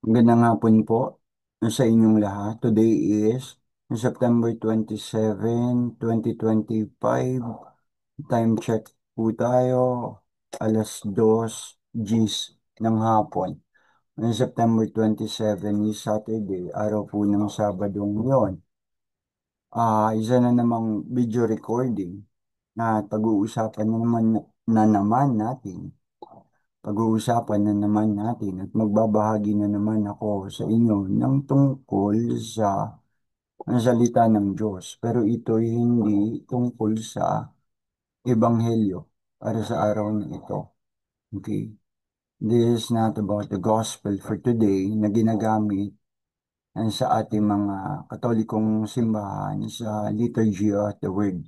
Magandang hapon po sa inyong lahat. Today is September 27, 2025. Time check po tayo. 2:00 Gs ng hapon. Ang September 27 is Saturday, araw po ng Sabadong yon. Isa na namang video recording na pag-uusapan na naman natin. Pag-uusapan na naman natin at magbabahagi na naman ako sa inyo ng tungkol sa ang salita ng Diyos. Pero ito ay hindi tungkol sa Ebanghelyo para sa araw na ito. Okay? This is not about the gospel for today na ginagamit sa ating mga katolikong simbahan sa Liturgy of the Word.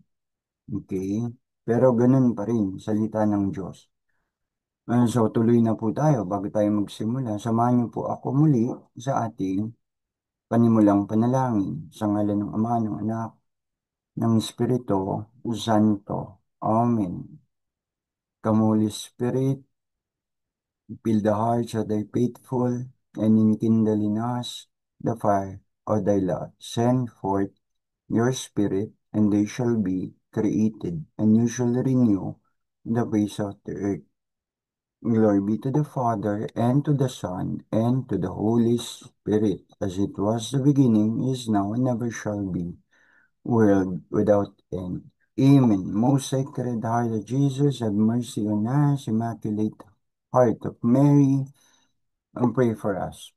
Okay? Pero ganun pa rin, salita ng Diyos. So, tuloy na po tayo bago tayo magsimula. Samahan niyo po ako muli sa ating panimulang panalangin sa ngalan ng Ama, ng Anak, ng Espiritu Santo. Amen. Come, Holy Spirit, fill the hearts of thy faithful, and enkindle in us the fire of thy love. Send forth your Spirit, and they shall be created, and you shall renew the face of the earth. Glory be to the Father, and to the Son, and to the Holy Spirit, as it was the beginning, is now, and ever shall be, world without end. Amen. Most Sacred Heart of Jesus, have mercy on us. Immaculate Heart of Mary, and pray for us.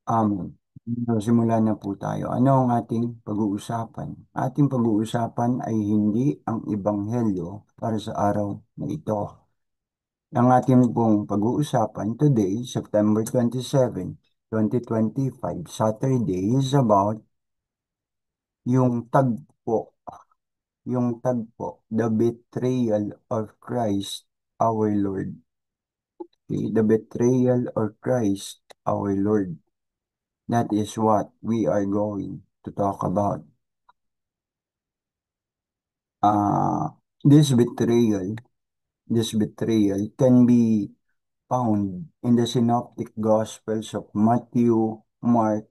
Amen. So, simulan na po tayo. Ano ang ating pag-uusapan? Ating pag-uusapan ay hindi ang Ebanghelyo para sa araw na ito. Ang ating pong pag-uusapan today, September 27, 2025, Saturday, is about yung tagpo, the betrayal of Christ our Lord. Okay, the betrayal of Christ our Lord. That is what we are going to talk about. Uh, this betrayal, this betrayal can be found in the synoptic gospels of Matthew, Mark,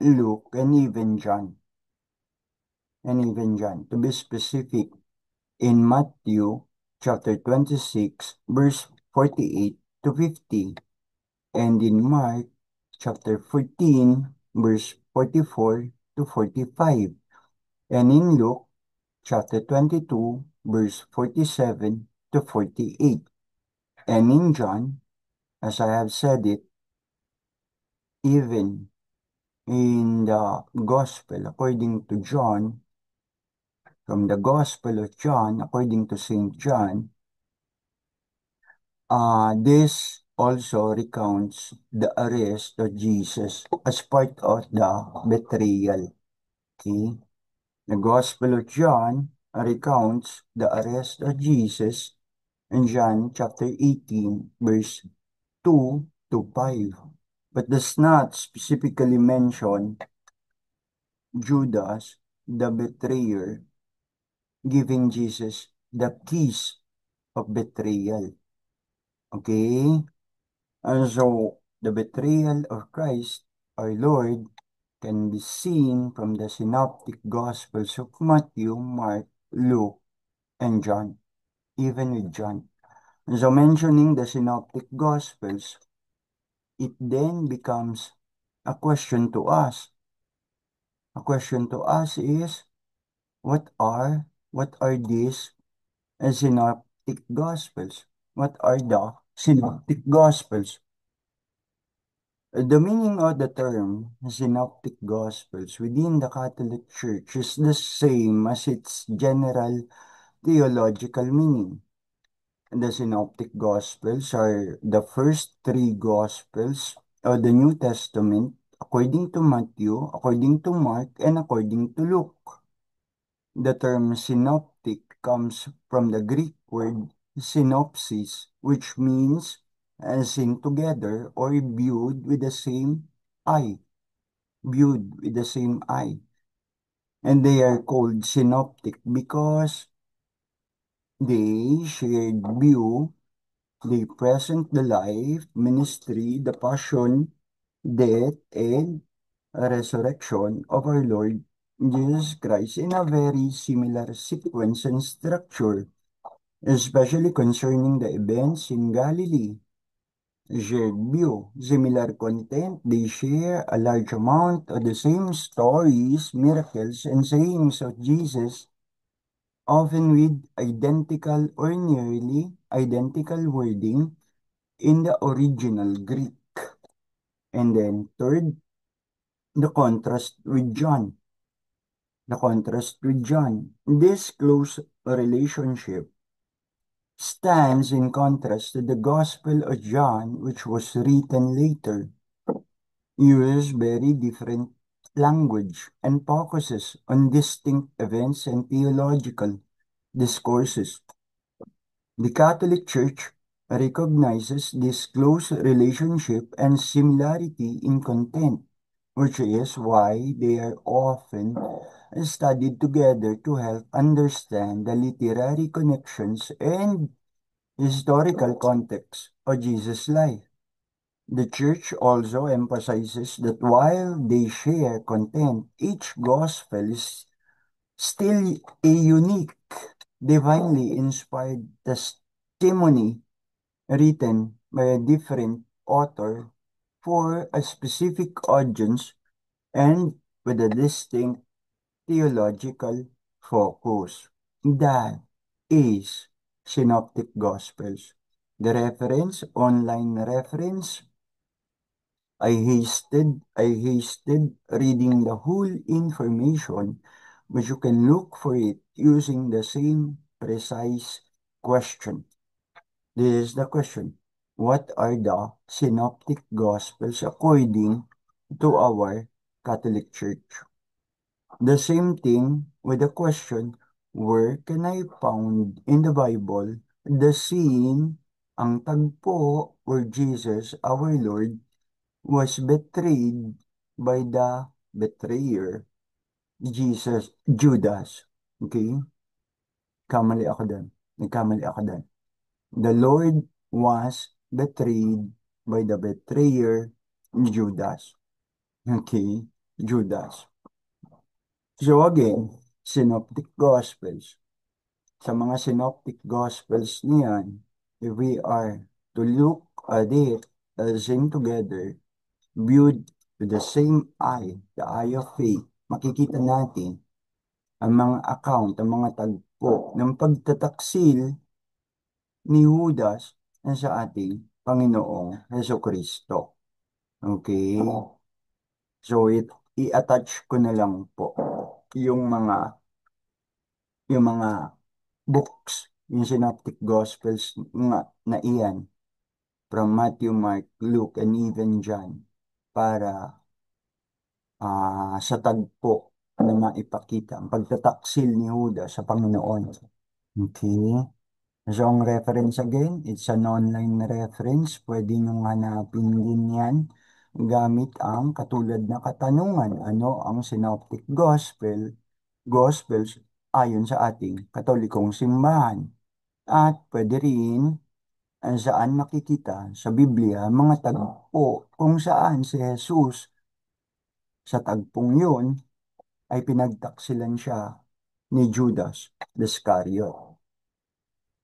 Luke, and even John. To be specific, in Matthew chapter 26, verse 48 to 50, and in Mark chapter 14, verse 44 to 45, and in Luke chapter 22, verse 47 to 48, and in John, as I have said it, even in the Gospel according to John, from the Gospel of John, according to St. John, this also recounts the arrest of Jesus as part of the betrayal. Okay? The Gospel of John recounts the arrest of Jesus in John chapter 18, verse 2 to 5, but does not specifically mention Judas, the betrayer, giving Jesus the keys of betrayal. Okay? And so, the betrayal of Christ, our Lord, can be seen from the synoptic gospels of Matthew, Mark, Luke, and John, even with John. And so, mentioning the synoptic gospels, it then becomes a question to us. A question to us is, what are these synoptic gospels? What are the synoptic gospels? The meaning of the term synoptic gospels within the Catholic Church is the same as its general theological meaning. The synoptic gospels are the first three gospels of the New Testament according to Matthew, according to Mark, and according to Luke. The term synoptic comes from the Greek word synopsis, which means seen together or viewed with the same eye. Viewed with the same eye. And they are called synoptic because they shared view They present the life, ministry, the passion, death, and resurrection of our Lord Jesus Christ in a very similar sequence and structure, especially concerning the events in Galilee. Shared view, similar content, they share a large amount of the same stories, miracles, and sayings of Jesus, often with identical or nearly identical wording in the original Greek. And then third, the contrast with John. The contrast with John. This close relationship stands in contrast to the Gospel of John, which was written later, uses very different language and focuses on distinct events and theological discourses. The Catholic Church recognizes this close relationship and similarity in content, which is why they are often studied together to help understand the literary connections and historical context of Jesus' life. The Church also emphasizes that while they share content, each gospel is still a unique, divinely inspired testimony written by a different author for a specific audience and with a distinct theological focus. That is Synoptic Gospels. The reference, online reference, I hasted reading the whole information, but you can look for it using the same precise question. This is the question. What are the synoptic gospels according to our Catholic Church? The same thing with the question, where can I found in the Bible the scene, ang tagpo where Jesus, our Lord, was betrayed by the betrayer, Judas. Okay? Kamali ako doon. Nagkamali ako doon. The Lord was betrayed by the betrayer, Judas. Okay? Judas. So again, Synoptic Gospels. Sa mga Synoptic Gospels niyan, if we are to look at it as in together, viewed with the same eye, the eye of faith, makikita natin ang mga account, ang mga tagpo ng pagtataksil ni Judas na sa ating Panginoong Heso Kristo. Okay? So, i-attach ko na lang po yung mga yung mga books, yung Synoptic Gospels na iyan from Matthew, Mark, Luke, and even John para sa tagpo na maipakita ang pagtataksil ni Judas sa Panginoon. Okay? So, ang reference again, it's an online reference. Pwede niyong hanapin din yan gamit ang katulad na katanungan. Ano ang Synoptic Gospels ayon sa ating Katolikong simbahan? At pwede rin saan makikita sa Biblia mga tagpo kung saan si Jesus sa tagpong yun ay pinagtaksilan siya ni Judas Iscariot.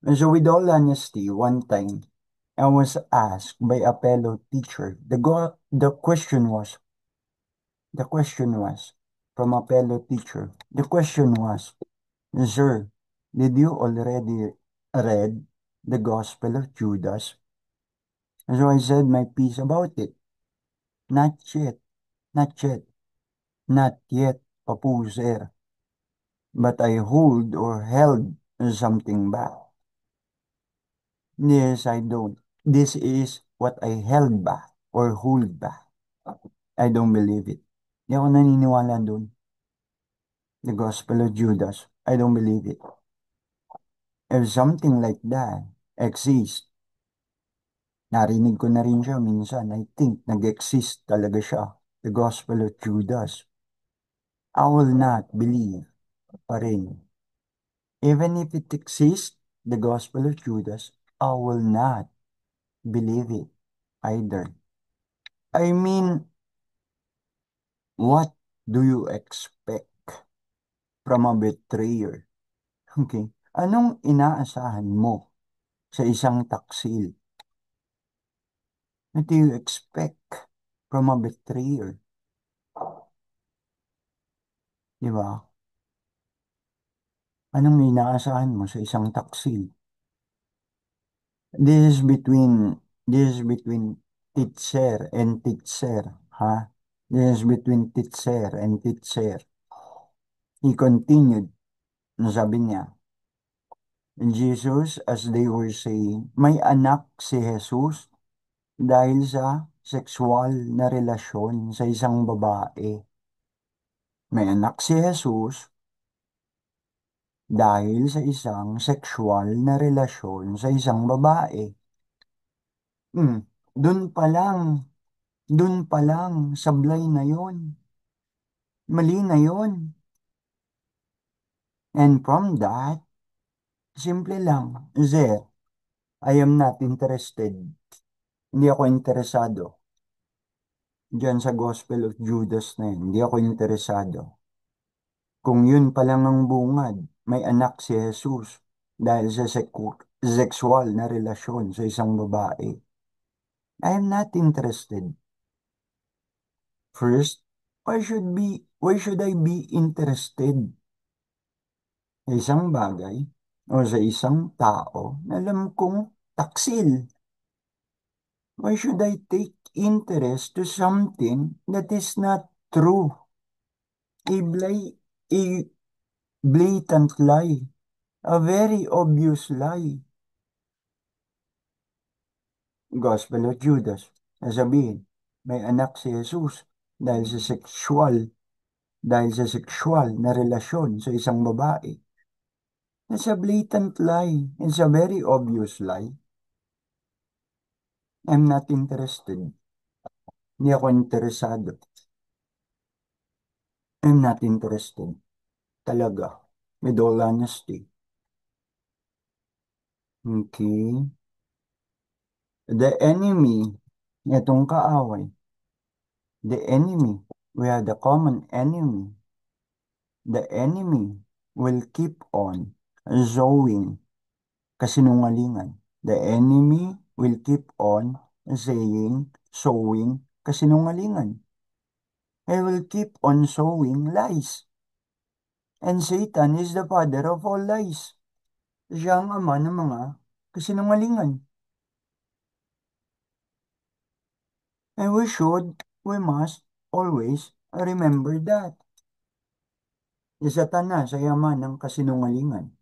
And so with all honesty, one time I was asked by a fellow teacher. The question was from a fellow teacher. The question was, Sir, did you already read the Gospel of Judas? And so I said my piece about it. Not yet, not yet, not yet, Papu sir. But I hold or held something back. Yes, I don't. This is what I held back or hold back. I don't believe it. Hindi ako naniniwala doon. The Gospel of Judas. I don't believe it. If something like that exists, narinig ko na rin siya minsan. I think nag-exist talaga siya. The Gospel of Judas. I will not believe pa rin. Even if it exists, the Gospel of Judas, I will not believe it either. I mean, what do you expect from a betrayer? Okay. Anong inaasahan mo sa isang taksil? What do you expect from a betrayer? Di ba? Anong inaasahan mo sa isang taksil? This is between this is between teacher and teacher, ha? This is between teacher and teacher. He continued, sabi niya, Jesus, as they were saying, may anak si Jesus dahil sa sexual na relasyon sa isang babae. May anak si Jesus dahil sa isang sexual na relasyon sa isang babae. Hmm. Dun pa lang, dun pa lang, sablay na yon. Mali na yon. And from that, simple lang, Zer, I am not interested. Hindi ako interesado. Diyan sa Gospel of Judas na yun, hindi ako interesado. Kung yun pa lang ang bungad, may anak si Jesus dahil sa sexual na relasyon sa isang babae. I am not interested. First, why should I be interested sa isang bagay o sa isang tao na alam kong taksil? Why should I take interest to something that is not true? A, a blatant lie. A very obvious lie. Gospel of Judas. Sasabihin, may anak si Jesus dahil sa sexual na relasyon sa isang babae. It's a blatant lie. It's a very obvious lie. I'm not interested. Hindi ako interesado. I'm not interested. Talaga. With all honesty. Okay. The enemy, itong kaaway, the enemy, we have the common enemy. The enemy will keep on sowing kasinungalingan. The enemy will keep on sowing kasinungalingan. He will keep on sowing lies. And Satan is the father of all lies. Siya ang ama ng mga kasinungalingan. And we must always remember that. Si Satanas ay ama ng kasinungalingan.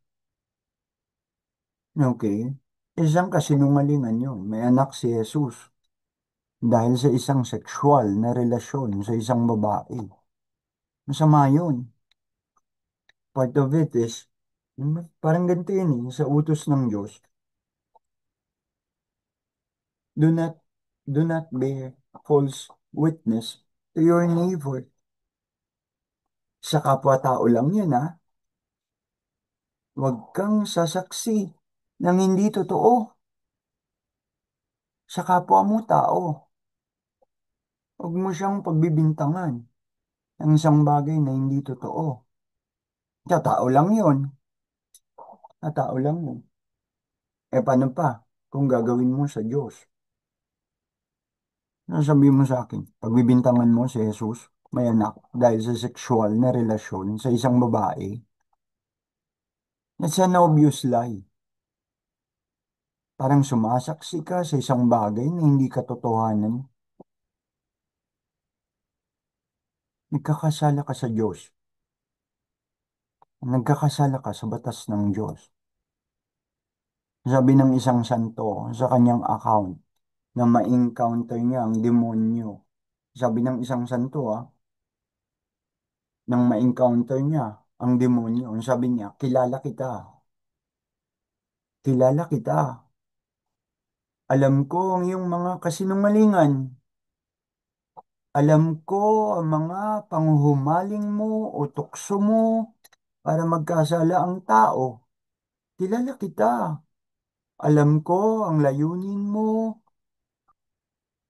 Okay? Isang kasinungalingan yun. May anak si Jesus dahil sa isang sexual na relasyon sa isang babae. Masama yun. Part of it is, parang ganito yun sa utos ng Diyos. Do not, do not bear false witness to your neighbor. Sa kapwa-tao lang yun, ha? Huwag kang sasaksi ng hindi totoo sa kapwa mo tao. Huwag mo siyang pagbibintangan ng isang bagay na hindi totoo. Sa tao lang yun. Sa tao lang yun. Paano pa kung gagawin mo sa Diyos? Sabi mo sa akin, pagbibintangan mo si Jesus, may anak dahil sa sexual na relasyon sa isang babae. That's an obvious lie. Parang sumasaksi ka sa isang bagay na hindi katotohanan. Nagkakasala ka sa Diyos. Nagkakasala ka sa batas ng Diyos. Sabi ng isang santo sa kanyang account na ma-encounter niya ang demonyo. Sabi ng isang santo, nang ma-encounter niya ang demonyo, sabi niya, kilala kita. Kilala kita. Alam ko ang iyong mga kasinungalingan. Alam ko ang mga panghuhumaling mo o tukso mo para magkasala ang tao. Kilala kita. Alam ko ang layunin mo.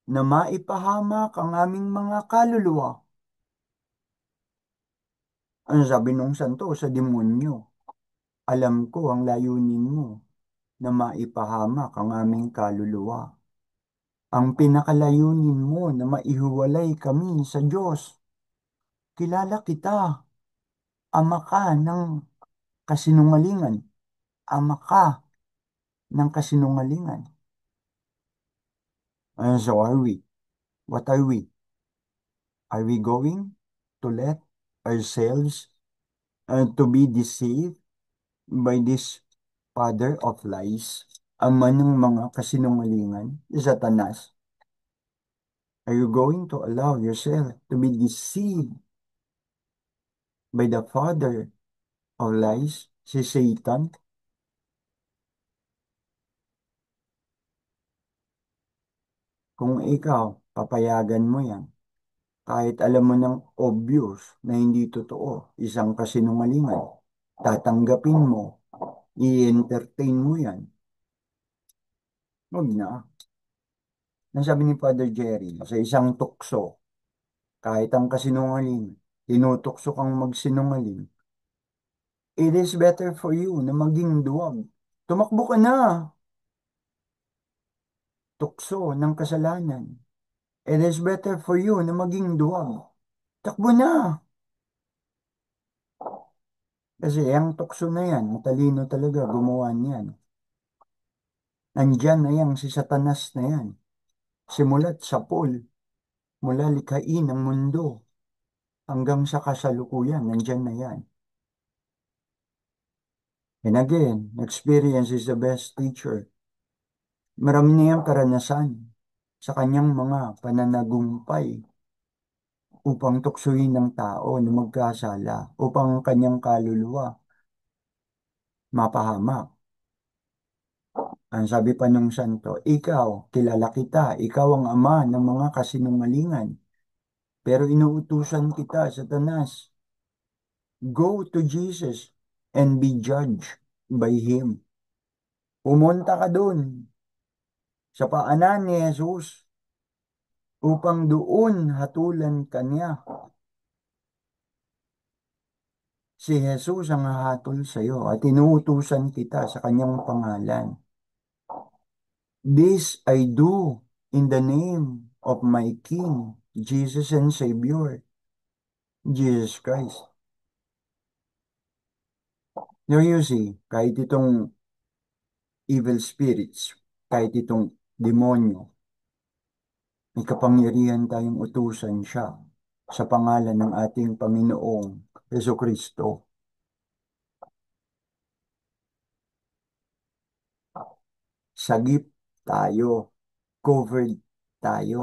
na maipahamak ang aming mga kaluluwa. Ano sabi nung santo sa demonyo? Alam ko ang layunin mo na maipahamak ang aming kaluluwa. Ang pinakalayunin mo na maihiwalay kami sa Diyos. Kilala kita, ama ka ng kasinungalingan. Ama ka ng kasinungalingan. And so are we. What are we? Are we going to let ourselves to be deceived by this father of lies, ama ng mga kasinungalingan, Satanas? Are you going to allow yourself to be deceived by the father of lies, si Satan? Kung ikaw, papayagan mo yan, kahit alam mo ng obvious na hindi totoo, isang kasinungalingan, tatanggapin mo, i-entertain mo yan, wag na. Nasabi ni Father Jerry, sa isang tukso, kahit ang kasinungaling, tinutokso kang magsinungaling, it is better for you na maging duwag. Tumakbo ka na, tukso ng kasalanan. It is better for you na maging duwag. Takbo na. Kasi ang tukso na yan, matalino talaga, gumawa niyan. Nandyan na yan, si Satanas na yan. Simulat sa pool, mula likhain ng mundo, hanggang sa kasalukuyan, nandyan na yan. And again, experience is the best teacher. Marami na yung karanasan sa kanyang mga pananagumpay upang tuksuhin ng tao na magkasala, upang ang kanyang kaluluwa mapahamak. Ang sabi pa nung santo, ikaw, kilala kita, ikaw ang ama ng mga kasinungalingan. Pero inuutusan kita, Satanas, go to Jesus and be judged by Him. Pumunta ka dun sa paanan ni Jesus upang doon hatulan ka niya. Si Jesus ang hahatol sa iyo at inuutusan kita sa kanyang pangalan. This I do in the name of my King, Jesus and Savior, Jesus Christ. Now you see, kahit itong evil spirits, kahit itong demonyo, may kapangyarihan tayong utusan siya sa pangalan ng ating Panginoong Jesucristo. Sagip tayo, covered tayo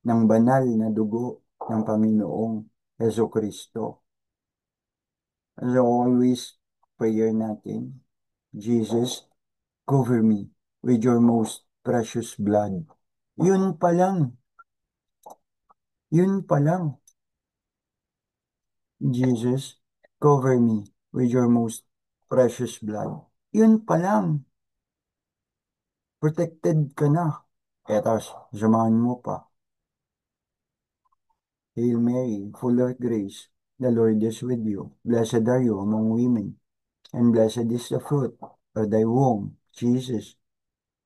ng banal na dugo ng Panginoong Jesucristo. So always prayer natin, Jesus, cover me with your most precious blood. Yun pa lang, yun pa lang. Jesus, cover me with your most precious blood. Yun pa lang, protected ka na. Eto, samahan mo pa. Hail Mary, full of grace, the Lord is with you. Blessed are you among women, and blessed is the fruit of thy womb, Jesus.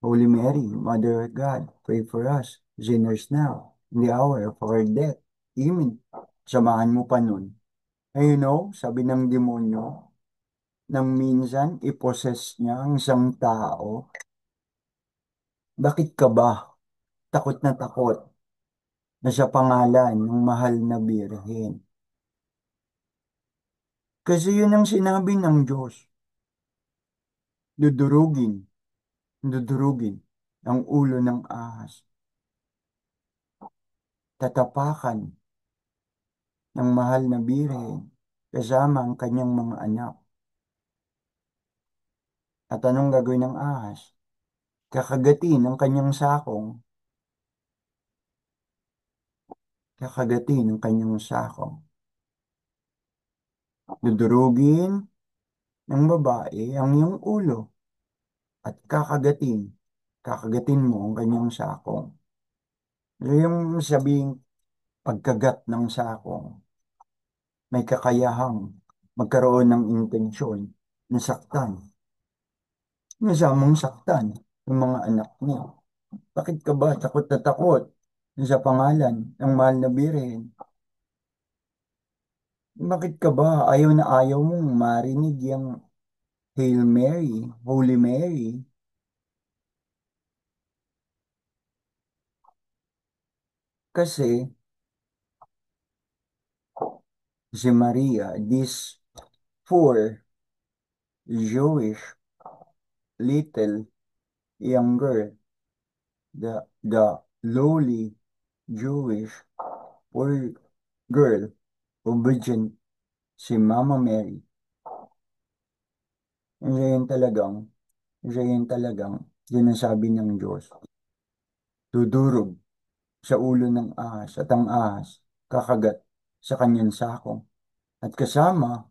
Holy Mary, Mother of God, pray for us, sinners now, in the hour of our death. Amen. Samahan mo pa nun. And you know, sabi ng demonyo, nang minsan iposes niya ang isang tao, bakit ka ba takot na sa pangalan ng mahal na Birhen? Kasi yun ang sinabi ng Diyos. Dudurugin, dudurugin ang ulo ng ahas. Tatapakan ng mahal na Birhen kasama ang kanyang mga anak. At anong gagawin ng ahas? Kakagatin ang kanyang sakong. Kakagatin ang kanyang sakong. Dudurugin ng babae ang iyong ulo at kakagatin mo ang kanyang sakong. Yung sabing pagkagat ng sakong, may kakayahang magkaroon ng intensyon na saktan. Nasamang saktan ng mga anak niya. Bakit ka ba takot na takot sa pangalan ng mahal na Birhen? Bakit ka ba ayaw na ayaw mong marinig yung Hail Mary, Holy Mary? Kasi si Maria, this poor Jewish little young girl, the lowly Jewish poor girl, obedient si Mama Mary, siya yun talagang, siya yun talagang sinasabi ng Diyos, dudurog sa ulo ng ahas at ang ahas kakagat sa kanyang sakong. At kasama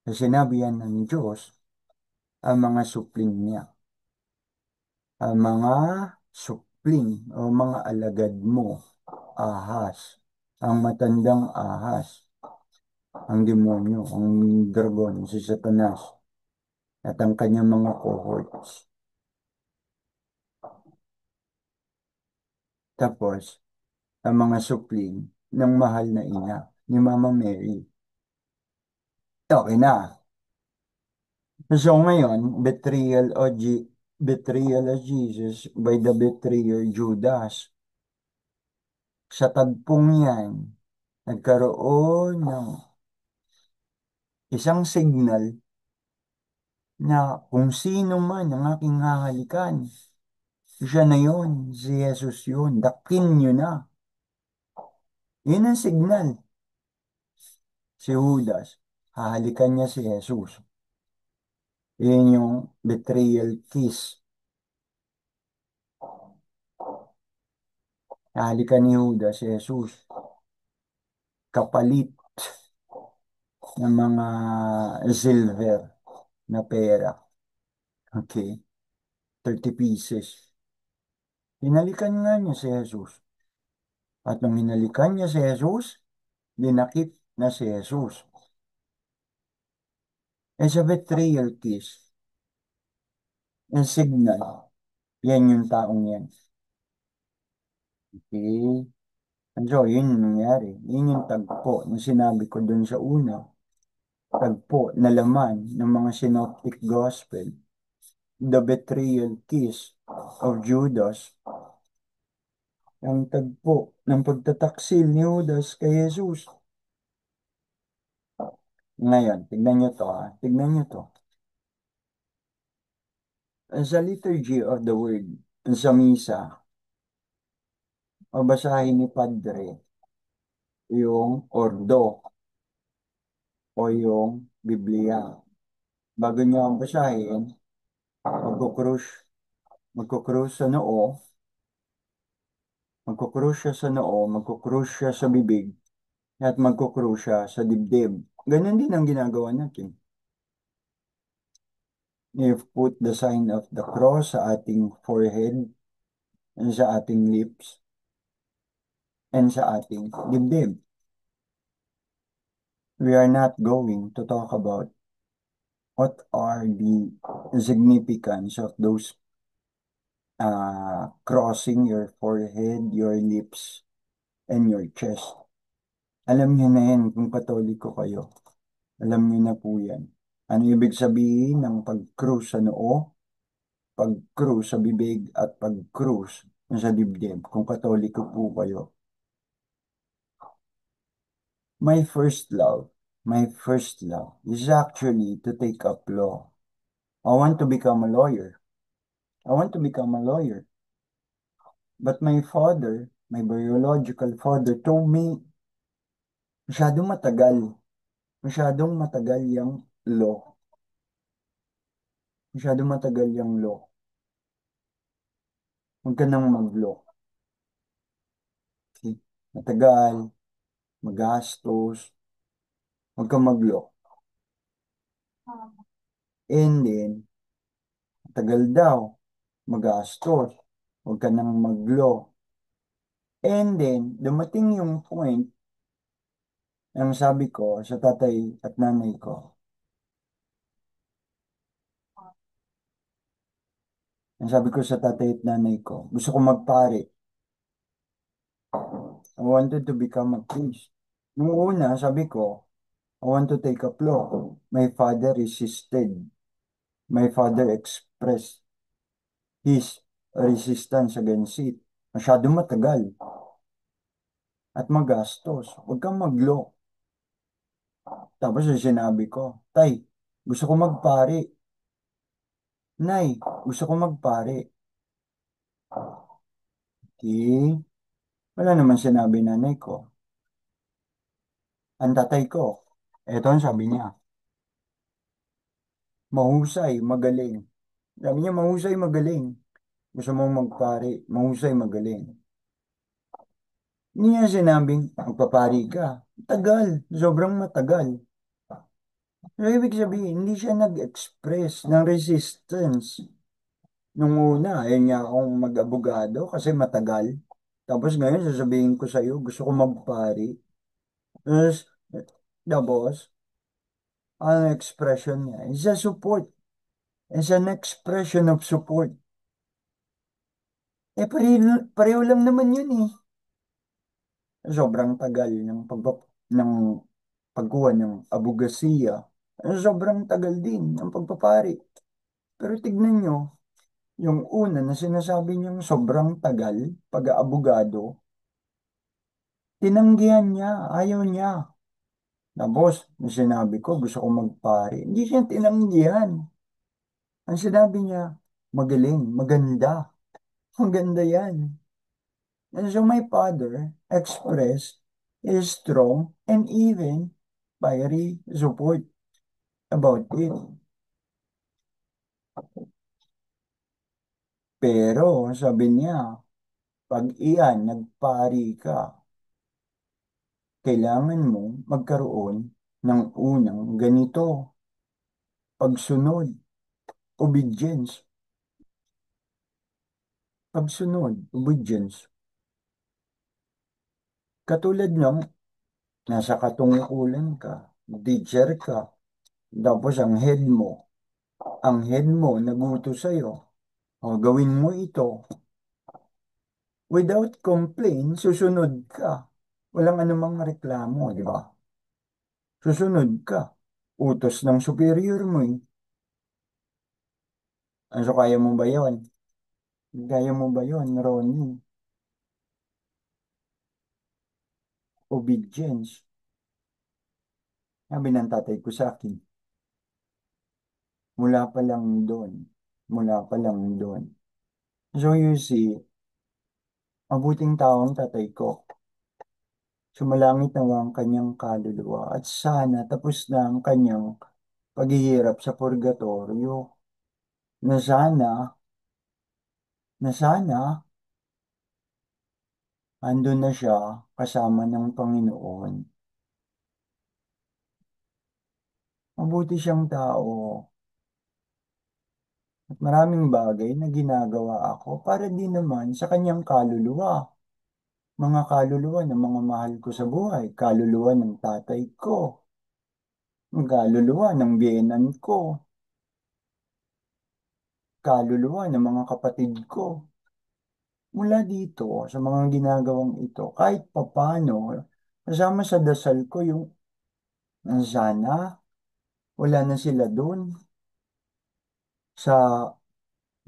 sa sinabi yan ng Diyos, ang mga supling niya, ang mga supling o mga alagad mo, ahas, ang matandang ahas, ang demonyo, ang dragon, si Satanas, at ang kanyang mga cohorts. Tapos, ang mga supling ng mahal na ina ni Mama Mary. Okay na. So ngayon, betrayal of Jesus by the betrayer Judas. Sa tagpong yan, nagkaroon ng isang signal na kung sino man ang aking hahalikan, siya na yun, si Jesus yun, dakin nyo na. Yun ang signal. Si Judas, hahalikan niya si Jesus. Yun yung betrayal kiss. Hahalikan ni Judas si Jesus. Kapalit ng mga silver na pera. Okay, 30 pieces. Hinalikan nga niya si Jesus. At nung hinalikan niya si Jesus, dinakip na si Jesus. Eh sa betrayal kiss, yung signal, yan yung taong yan. Okay. And so, yun yung nangyari. Yun yung tagpo na sinabi ko dun sa una. Tagpo na laman ng mga synoptic gospel. The betrayal kiss of Judas. Ang tagpo ng pagtataksil ni Judas kay Jesus. Ngayon, tignan nyo to ha. Tignan nyo to. Sa liturgy of the word, sa misa, babasahin ni Padre yung ordo o yung Biblia. Bago niya ang basahin, magkukrus, magkukrus sa noo, magkukrus siya sa noo, magkukrus siya sa bibig, at magkukrus siya sa dibdib. Ganun din ang ginagawa natin. If put the sign of the cross sa ating forehead, sa ating lips, and sa ating dibdib. We are not going to talk about what are the significance of those crossing your forehead, your lips, and your chest. Alam niyo na yan kung Katoliko kayo. Alam niyo na po yan. Ano ibig sabihin ng pag-cruise sa noo, pag-cruise sa bibig, at pag-cruise sa dibdib kung Katoliko po kayo. My first love is actually to take up law. I want to become a lawyer. I want to become a lawyer. But my father, my biological father, told me, masyadong matagal. Masyadong matagal yung law. Masyadong matagal yung law. Huwag ka nang mag-law. Okay? Matagal, magastos, huwag kang mag-law. And then, matagal daw, magastos, huwag ka nang mag-law. And then, dumating yung point, ang sabi ko sa tatay at nanay ko, ang sabi ko sa tatay at nanay ko, gusto ko magpare. I wanted to become a priest. Nung una, sabi ko, I want to take up law. My father resisted. My father expressed his resistance against it. Masyado matagal at magastos. Huwag kang mag-law. Tapos yung sinabi ko, Tay, gusto ko magpare. Nay, gusto ko magpare. Eh, wala naman sinabi nanay ko. Ang tatay ko, eto ang sabi niya, mahusay, magaling. Sabi niya, mahusay, magaling. Gusto mong magpare, mahusay, magaling. Hindi niya sinabing, magpapari ka. Tagal, sobrang matagal. So, ibig sabihin, hindi siya nag-express ng resistance. Nung una, ayun niya akong mag-abogado kasi matagal. Tapos ngayon, sasabihin ko sa'yo, gusto ko magpari. Tapos, tapos, ang expression niya is a support. Is an expression of support. Eh, pareho lang naman yun eh. Sobrang tagal ng pagkuha ng abogasiya. Sobrang tagal din ng pagpapari. Pero tignan nyo, yung una na sinasabi niyang sobrang tagal, pag-aabogado, tinanggihan niya, ayaw niya. Tapos, nung sinabi ko, gusto ko magpare. Hindi siya tinanggihan. Ang sinabi niya, magaling, maganda. Maganda yan. And so my father expressed his strong and even fiery support about it. Pero sabi niya, pag iyan, nagpari ka, kailangan mo magkaroon ng unang ganito, pagsunod, obedience, pagsunod, obedience. Katulad ng nasa katungkulan ka, teacher ka, tapos ang head mo naguto sa'yo, o gawin mo ito, without complaint, susunod ka. Walang anumang reklamo, di ba? Susunod ka. Utos ng superior mo eh. Ano, kaya mo ba yon? Kaya mo ba yon, Ronnie? Obedience. Sabi ng tatay ko sa akin, mula pa lang doon. Mula pa lang doon. So you see, mabuting tao ang tatay ko. Sumalangit nawa ang kanyang kaluluwa at sana tapos na ang kanyang paghihirap sa purgatorio na sana andun na siya kasama ng Panginoon. Mabuti siyang tao at maraming bagay na ginagawa ako para din naman sa kanyang kaluluwa. Mga kaluluwa ng mga mahal ko sa buhay, kaluluwa ng tatay ko, kaluluwa ng biyenan ko, kaluluwa ng mga kapatid ko. Mula dito, sa mga ginagawang ito, kahit papano, kasama sa dasal ko yung sana wala na sila doon sa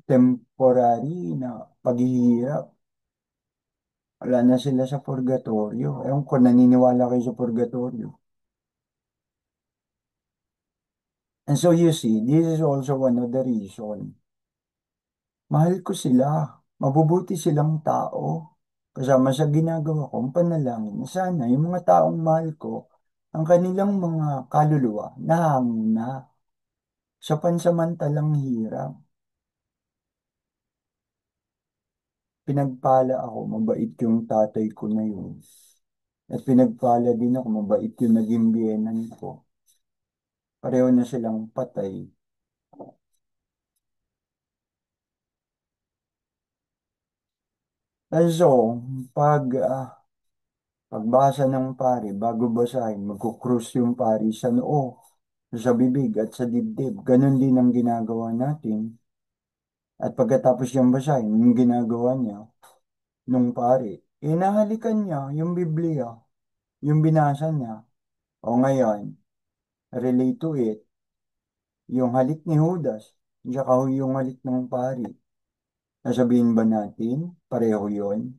temporary na paghihirap. Wala na sila sa purgatorio. Ewan ko, naniniwala kayo sa purgatorio. And so you see, this is also one of the reason. Mahal ko sila. Mabubuti silang tao. Kasama sa ginagawa kong panalangin. Sana yung mga taong mahal ko, ang kanilang mga kaluluwa, nahangin na sa pansamantalang hirap. Pinagpala ako, mabait yung tatay ko na yun. At pinagpala din ako, mabait yung naging biyenan ko. Pareho na silang patay. So, pag pagbasa ng pari, bago basahin, magkukrus yung pari sa noo, sa bibig at sa dibdib. Ganon din ang ginagawa natin. At pagkatapos niyang basahin, yung ginagawa niya, nung pari, inahalikan niya yung Biblia, yung binasa niya. O ngayon, relate to it, yung halik ni Judas, tsaka yung halik ng pari. Nasabihin ba natin, pareho yon?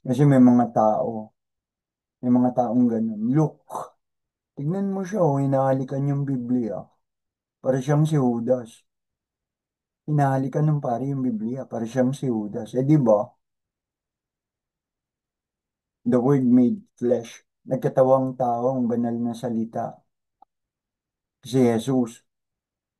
Kasi may mga taong ganun. Look, tignan mo siya, oh, hinahalikan yung Biblia. Para siyang si Judas. Hinahalikan ng pari yung Biblia. Para siyang si Judas. Eh di ba? The Word made flesh. Nagkatawang tao ang banal na salita. Si Jesus.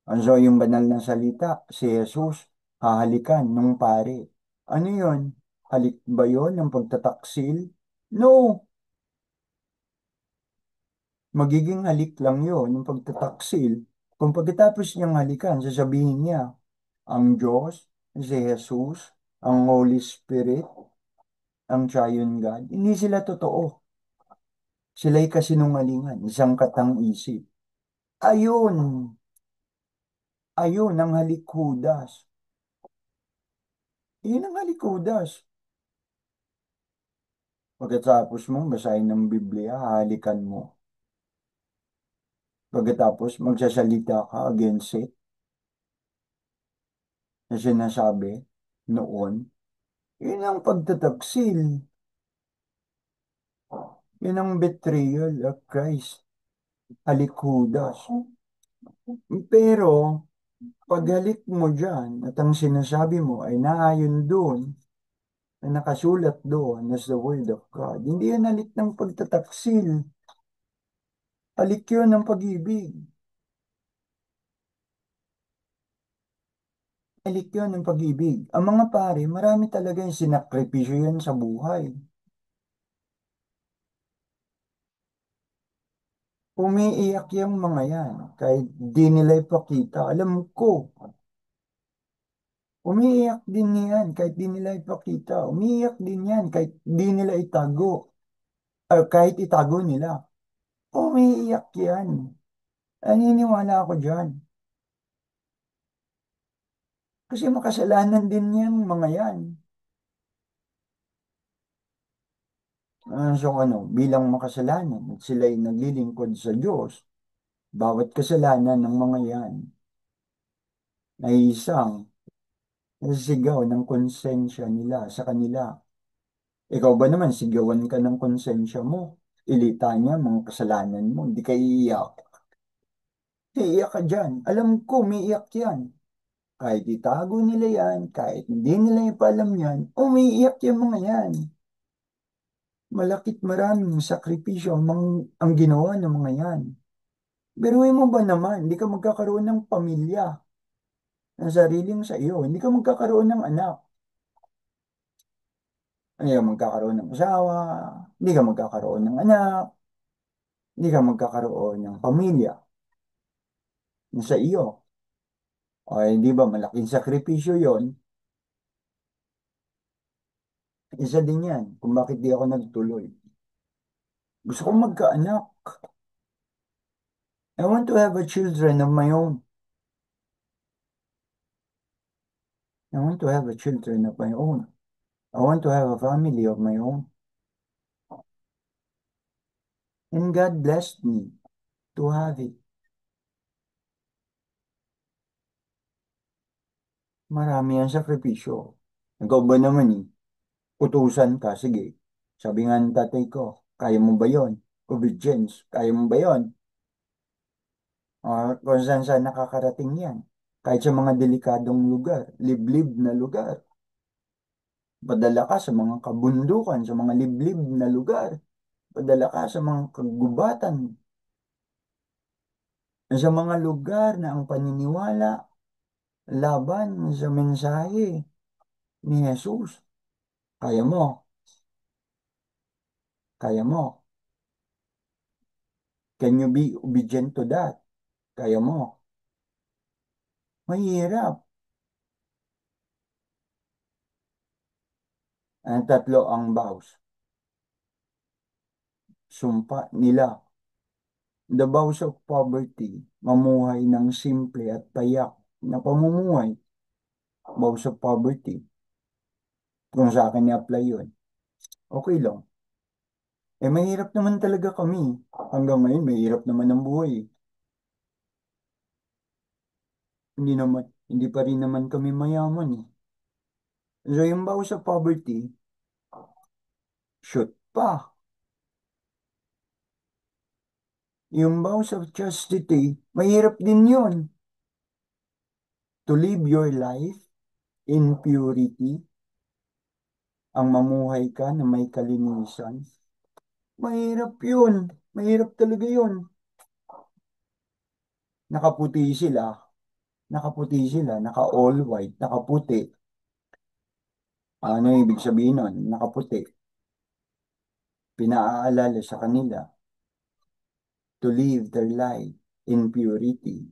So yung banal na salita, si Jesus, hahalikan ng pari. Ano yun? Halik ba yun ng pagtataksil? No! Magiging halik lang yun, yung pagtataksil. Kung pagkatapos niyang halikan, sasabihin niya, ang Diyos, si Jesus, ang Holy Spirit, ang Triune God, hindi sila totoo. Sila'y kasinungalingan, isang katang-isip. Ayun, ayun ang halikudas. Yun ang halikudas. Pagkatapos mo, basahin ng Biblia, halikan mo. Pagkatapos, magsasalita ka against it na sinasabi noon. Yun ang pagtataksil. Yun ang betrayal of Christ. Halikudas. Pero, paghalik mo dyan at ang sinasabi mo ay naayon doon na nakasulat doon as the Word of God, hindi yan halik ng pagtataksil. Halik yun ng pag-ibig. Halik yun ng pag-ibig. Ang mga pare, marami talaga yung sinakripisyo yan sa buhay. Umiiyak yung mga yan kahit di nila ipakita. Alam ko, umiiyak din yan kahit di nila ipakita. Umiiyak din yan kahit di nila itago. Kahit itago nila. Umiiyak yan. Naniniwala ako dyan. Kasi makasalanan din yan mga yan. So ano, bilang makasalanan at sila'y naglilingkod sa Diyos, bawat kasalanan ng mga yan ay isang sigaw ng konsensya nila sa kanila. Ikaw ba naman, sigawan ka ng konsensya mo? Ilita niya mga kasalanan mo, hindi ka iiyak. Iiyak ka dyan. Alam ko, may iyak yan. Kahit itago nila yan, kahit hindi nila ipalam yan, umiiyak yung mga yan. Malakit maraming sakripisyo ang ginawa ng mga yan. Biruin mo ba naman, hindi ka magkakaroon ng pamilya ng sariling sa iyo. Hindi ka magkakaroon ng anak. Hindi ka magkakaroon ng asawa. Hindi ka magkakaroon ng anak. Hindi ka magkakaroon ng pamilya na sa iyo. O hindi ba malaking sakripisyo yon? Isa din yan kung bakit di ako nagtuloy. Gusto ko magkaanak. I want to have a children of my own. I want to have a children of my own. I want to have a family of my own. And God blessed me to have it. Marami ang sakripisyo. Ikaw ba naman eh? Utusan ka, sige. Sabi nga ng tatay ko, kaya mo ba yon? Obedience, kaya mo ba yon? O kung saan saan nakakarating yan. Kahit sa mga delikadong lugar, liblib na lugar. Padala ka sa mga kabundukan, sa mga liblib na lugar. Padala ka sa mga kagubatan, sa mga lugar na ang paniniwala laban sa mensahe ni Jesus. Kaya mo, kaya mo. Can you be obedient to that? Kaya mo. Mahirap. Ang tatlo ang vows. Sumpa nila. The vows of poverty. Mamuhay ng simple at payak na pamumuhay. Vows of poverty. Kung sa akin i-apply yun, okay lang. Eh, mahirap naman talaga kami. Hanggang ngayon, mahirap naman ang buhay. Hindi pa rin naman kami mayaman eh. So, yung bawas sa poverty, shoot pa. Yung bawas sa chastity, mahirap din yun. To live your life in purity, ang mamuhay ka na may kalinisan. Mahirap yun. Mahirap talaga yun. Nakaputi sila. Nakaputi sila. Naka-all white. Nakaputi. Ano ibig sabihin nun? Nakaputi. Pinaalala sa kanila to live their life in purity,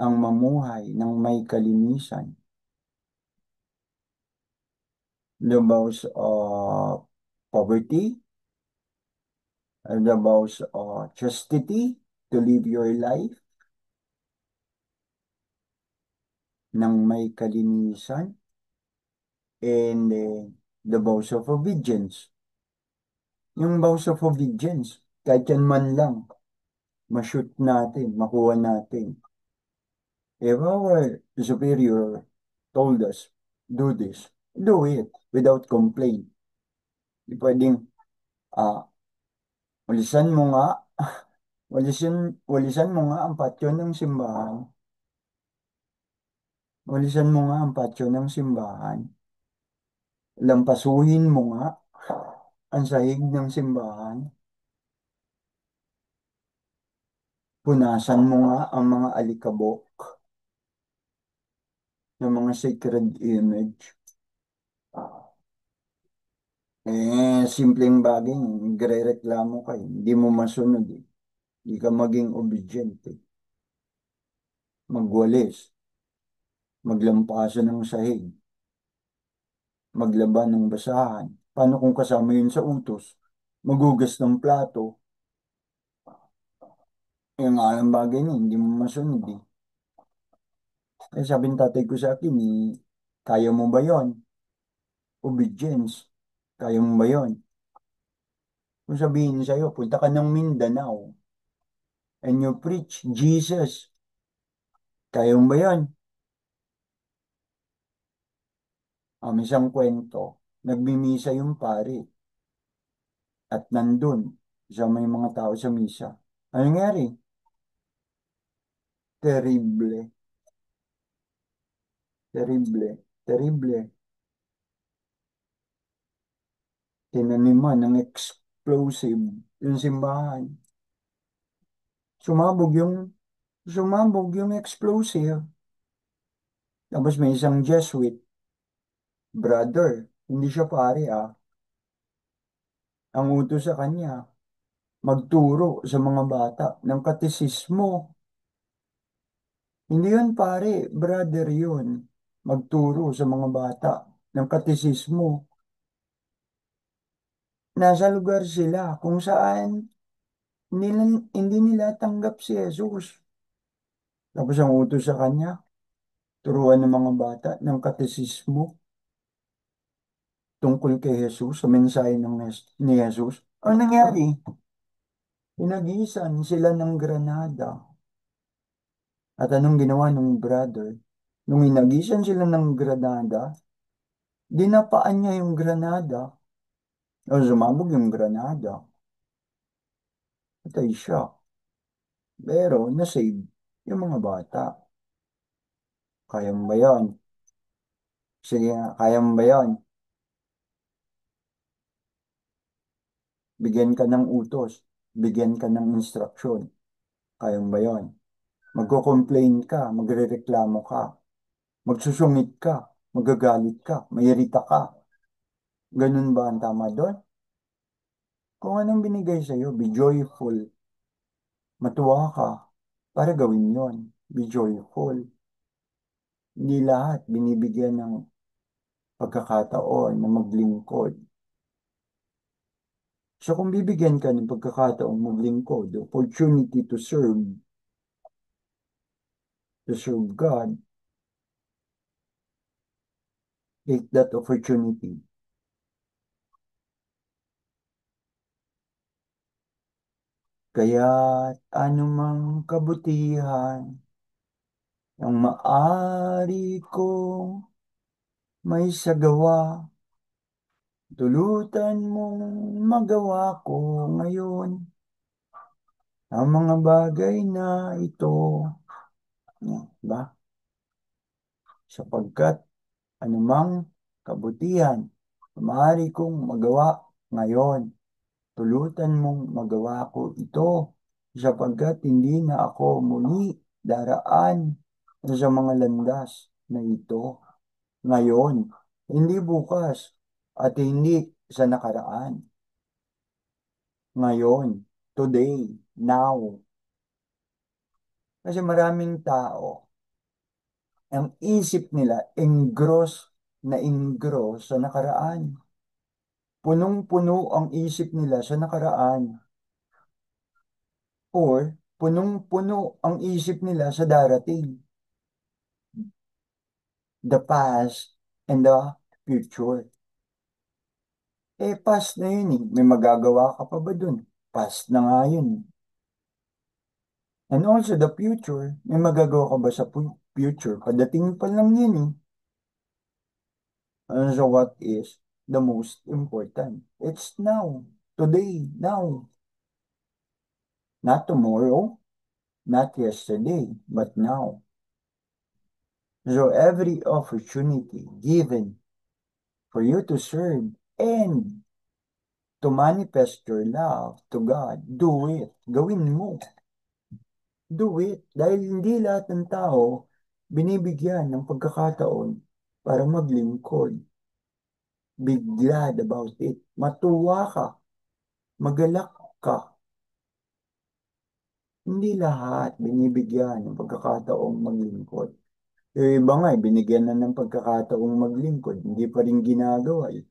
ang mamuhay ng may kalinisan, lumaws poverty, lumaws chastity, to live your life ng may kalinisan, and the vows of obedience. Yung vows of obedience, kahit yan man lang, ma-shoot natin, makuha natin. If our superior told us, do this, do it without complaint. Di pwedeng, ah, walisan mo nga, walisan mo nga ang patio ng simbahan. Walisan mo nga ang patio ng simbahan. Lampasuhin mo nga ang sahig ng simbahan. Punasan mo nga ang mga alikabok ng mga sacred image. Simpleng bagay, nagre-reklamo ka, hindi mo masunod eh. Hindi ka maging obedient eh. Magwalis, maglampaso ng sahig, maglaba ng basahan. Paano kung kasama yun sa utos? Magugas ng plato. Yung nga lang bagay niya, hindi mo masunod eh. Sabi ng tatay ko sa akin kaya mo ba yon? Obedience. Kaya mo ba yon? Kung sabihin sa'yo, punta ka ng Mindanao and you preach Jesus. Kaya mo ba yon? Isang kwento. Nagmimisa yung pari at nandun sa may mga tao sa misa. Ano nangyari? Terrible. Terrible. Terrible. Tinaniman ng explosive yung simbahan. Sumabog yung Sumabog yung explosive. Tapos may isang Jesuit, brother, hindi siya pare ah. Ang utos sa kanya, magturo sa mga bata ng katesismo. Hindi yun pare, brother yun. Magturo sa mga bata ng katesismo. Nasa lugar sila kung saan nila, hindi nila tanggap si Jesus. Tapos ang utos sa kanya, turuan ng mga bata ng katesismo tungkol kay Jesus, sa mensahe ni Jesus. Ano nangyari? Pinagisan sila ng Granada. At anong ginawa ng brother? Nung inagisan sila ng Granada, dinapaan niya yung Granada. O sumabog yung Granada. Patay siya. Pero nasave yung mga bata. Kaya mo ba yun? Sige nga, kaya mo ba yun? Bigyan ka ng utos. Bigyan ka ng instruksyon. Kaya mo ba yun? Magko-complain ka, magrereklamo ka, magsusungit ka, magagalit ka, mayirita ka. Ganun ba ang tama doon? Kung anong binigay sa'yo, be joyful. Matuwa ka para gawin yon. Be joyful. Hindi lahat binibigyan ng pagkakataon na maglingkod. So kung bibigyan ka ng pagkakataon maglingkod, the opportunity to serve God, take that opportunity. Kaya anumang kabutihan ang maari kong may sagawa, tulutan mong magawa ko ngayon ang mga bagay na ito. Ba? Sapagkat anumang kabutihan maaari kong magawa ngayon, tulutan mong magawa ko ito sapagkat hindi na ako muli daraan sa mga landas na ito ngayon, hindi bukas at hindi sa nakaraan. Ngayon, today, now. Kasi maraming tao, ang isip nila engross sa nakaraan. Punong-puno ang isip nila sa nakaraan. Or punong-puno ang isip nila sa darating. The past and the future. Past na yun eh. May magagawa ka pa ba dun? Past na nga yun. And also the future, may magagawa ka ba sa future? Padating pa lang yun eh. And so what is the most important? It's now. Today, now. Not tomorrow, not yesterday, but now. So every opportunity given for you to serve and to manifest your love to God, do it. Gawin mo. Do it. Dahil hindi lahat ng tao binibigyan ng pagkakataon para maglingkod. Be glad about it. Matuwa ka. Magalak ka. Hindi lahat binibigyan ng pagkakataong maglingkod. Yung iba nga, binigyan na ng pagkakataong maglingkod, hindi pa rin ginagawa eh.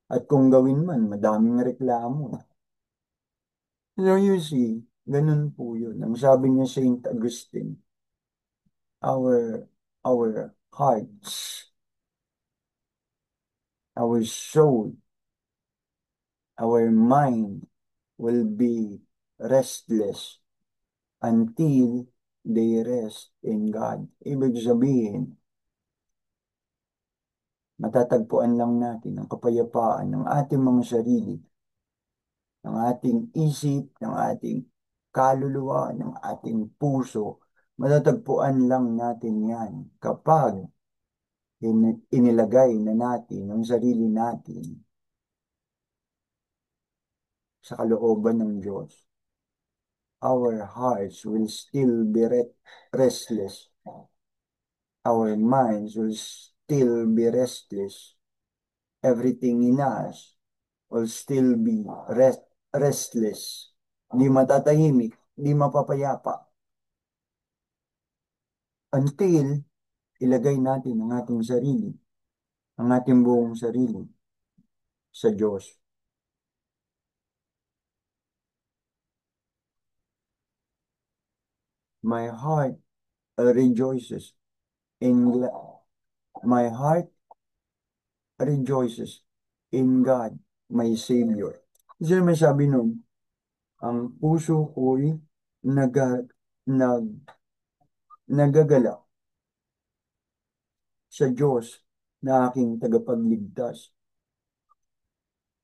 At kung gawin man, madaming reklamo. So you see, ganun po yun. Ang sabi niya Saint Augustine, our our hearts, our soul, our mind will be restless until they rest in God. Ibig sabihin, matatagpuan lang natin ang kapayapaan ng ating mga sarili, ng ating isip, ng ating kaluluwa, ng ating puso. Matatagpuan lang natin yan kapag inilagay na natin ang sarili natin sa kalooban ng Diyos. Our hearts will still be restless. Our minds will still be restless. Everything in us will still be restless. Di matatahimik, di mapapayapa. Until ilagay natin ang ating sarili, ang ating buong sarili sa Diyos. My heart rejoices in my heart rejoices in God, my Savior. Kasi may sabi nun, ang puso ko'y naga, nag, nagagalak sa Diyos na aking tagapagligtas.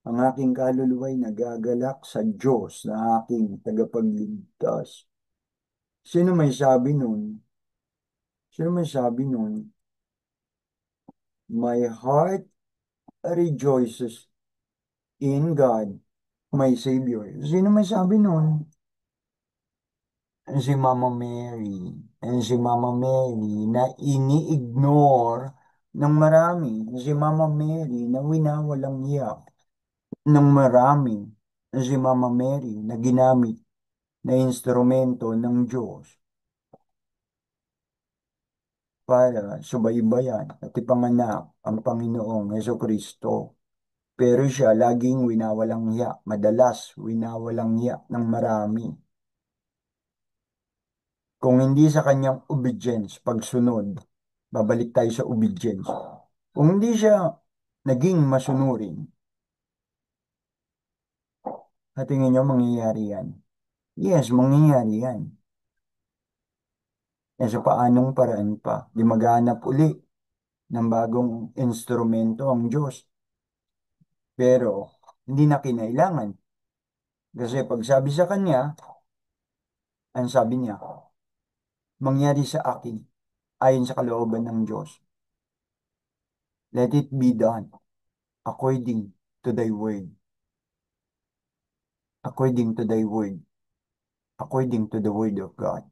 Ang aking kaluluwa'y nagagalak sa Diyos na aking tagapagligtas. Sino may sabi nun? Sino may sabi nun? My heart rejoices in God, my Savior. Sino may sabi nun? Si Mama Mary. Si Mama Mary na ini-ignore ng marami. Si Mama Mary na winawalang hiya ng marami. Si Mama Mary na ginamit na instrumento ng Diyos para subaybayan at ipanganak ang Panginoong Kristo. Pero siya laging winawalang hiya, madalas winawalang hiya ng marami. Kung hindi sa kanyang obedience, pagsunod, babalik tayo sa obedience. Kung hindi siya naging masunurin, at tingin nyo mangyayari yan? Yes, mangyayari yan. E sa paanong paraan pa? Di maghanap uli ng bagong instrumento ang Diyos. Pero hindi na kinailangan. Kasi pag sabi sa kanya, ang sabi niya, mangyari sa akin ayon sa kalooban ng Diyos. Let it be done according to thy word. According to thy word. According to the word of God.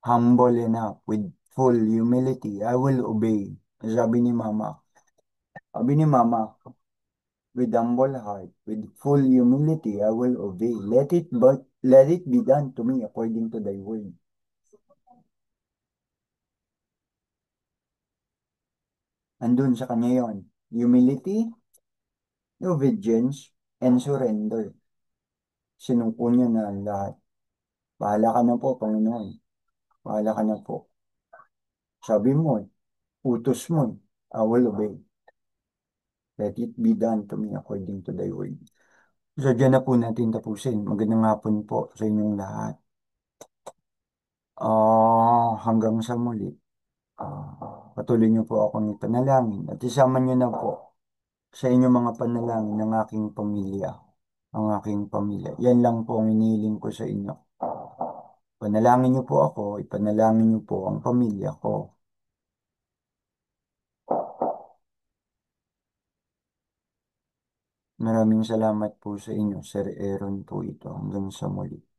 Humble enough with full humility, I will obey. Sabi ni Mama. Sabi ni Mama, with humble heart, with full humility, I will obey. Let it be done to me according to thy word. Andun sa kanya yon. Humility, obedience, and surrender. Sinuko niya na ang lahat. Bahala ka na po, Panginoon. Bahala ka na po. Sabi mo, utos mo, I will obey. Let it be done to me according to thy word. So, dyan na po natin tapusin. Magandang hapon po sa inyong lahat. Hanggang sa muli. Patuloy niyo po akong ipanalangin at isama niyo na po sa inyong mga panalangin ng aking pamilya, ang aking pamilya. Yan lang po ang inihiling ko sa inyo. Panalangin niyo po ako, ipanalangin niyo po ang pamilya ko. Maraming salamat po sa inyo, Sir Aaron po ito. Hanggang sa muli.